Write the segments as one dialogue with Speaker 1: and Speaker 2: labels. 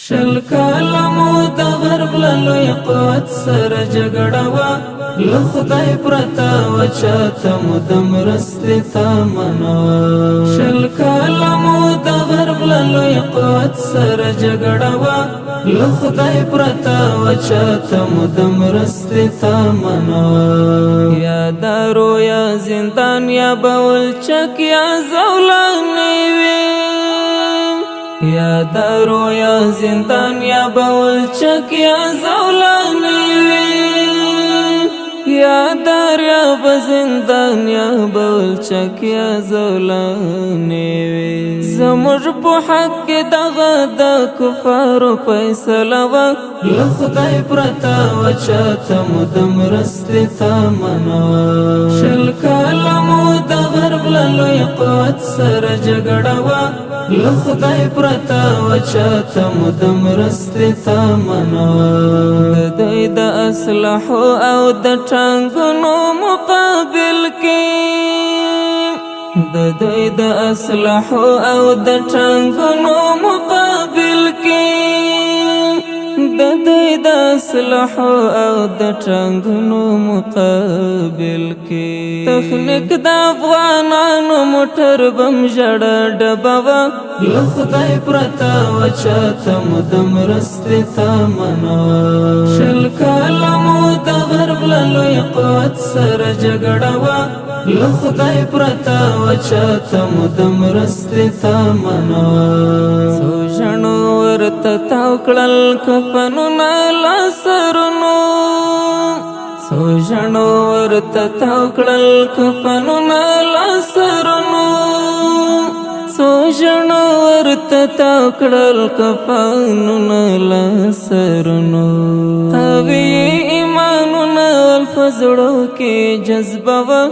Speaker 1: شل کاله مو د غرب له لوی قوت سره جګړه وه، له خدای پرته وه چاته مو د مرستې تمنا وه. شل کاله مو د غرب له لوی قوت سره جګړه وه، له خدای پرته وه چاته مو د مرستې تمنا وه. یا دارو یا زندان یا بولچک یا زولانې وي، یا دارو یا زندان یا بولچک یا زولانې وي، یا دار یا بزندان یا بولچک یا زولانې وي. زموږ په حق کې دغه د کفارو فیصله وه، له خدای پرته وه چاته مو د مرستې تمنا وه. شل کاله مو د غرب له لوی قوت سره جګړه وه، له خدای پرته وه چاته مو د مرستې تمنا وه. د دوی د اسلحو او د ټانګونو مقابل کې، د دوی د اسلحو او د ټانګونو مقابل کې، د دوی د اسلحو او د ټانګونو مقابل کې. تخنیک د افغانانو موټر بم ژړه ډبه وه، له خدای پرته وه چاته مو د مرستې تمنا وه. شل کاله مو د غرب له لوی قوت سره جګړه وه، له خدای پرته وه چاته مو د مرستې تمنا وه. څو ژڼو ورته تاو کړل کفنونه له سرونو، څو ژڼو ورته تاو کړل کفنونه له سرونو، څو ژڼو ورته تاو کړل کفنونه له سرونو. قوي ایمانونه په زړو کې جذبه وه،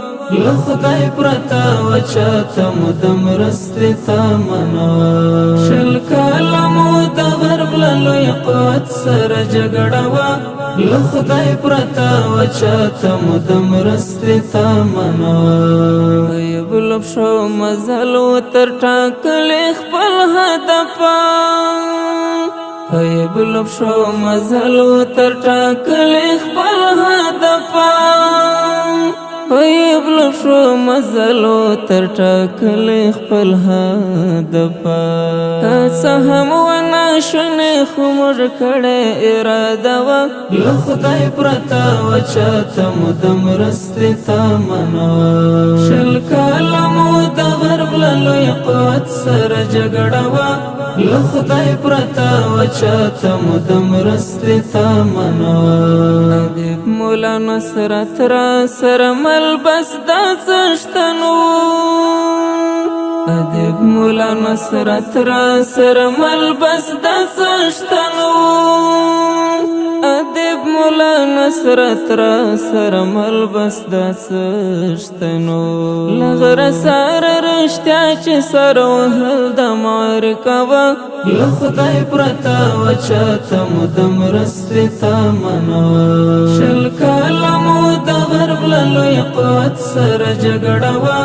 Speaker 1: له خدای پرته وه چاته مو د مرستې تمنا وه. شل کاله مو د غرب له لوی قوت سره جګړه وه، له خدای پرته وه چاته مو د مرستې تمنا وه. غیب لپشو مزل و تر ټاکلې خپل هدفه، غیب لپشو مزل و تر ټاکلې خپل هدفه، غیب لپشو مزل و تر ټاکلې خپل هدفه. که څه هم ونه شونې خو موږ کړې اراده وه، له خدای پرته وه چاته مو د مرستې تمنا وه. شل کاله مو د غرب له لوی قوت سره جګړه وه، له خدای پرته وه چاته مو د مرستې تمنا وه. ادیب مولا نصرت را سره ملبس دا څښتنو، ادیب مولا نصرت را سره ملبس دا څښتنو، ادیب مولا نصرت را سره ملبس دا څښتنو. له غره سره رښتیا چې سر وهل د معرکه وه، له خدای پرته وه چاته مو د مرستې تمنا وه. شل کاله مو د غرب له لوی قوت سره جګړه وه،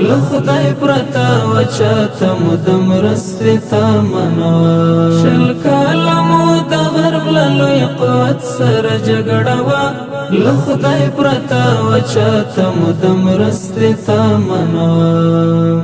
Speaker 1: له خدای پرته وه چاته مو د مرستې تمنا وه. شل کاله مو د غرب له لوی قوت سره جګړه وه، له خدای پرته وه چاته مو د مرستې تمنا وه.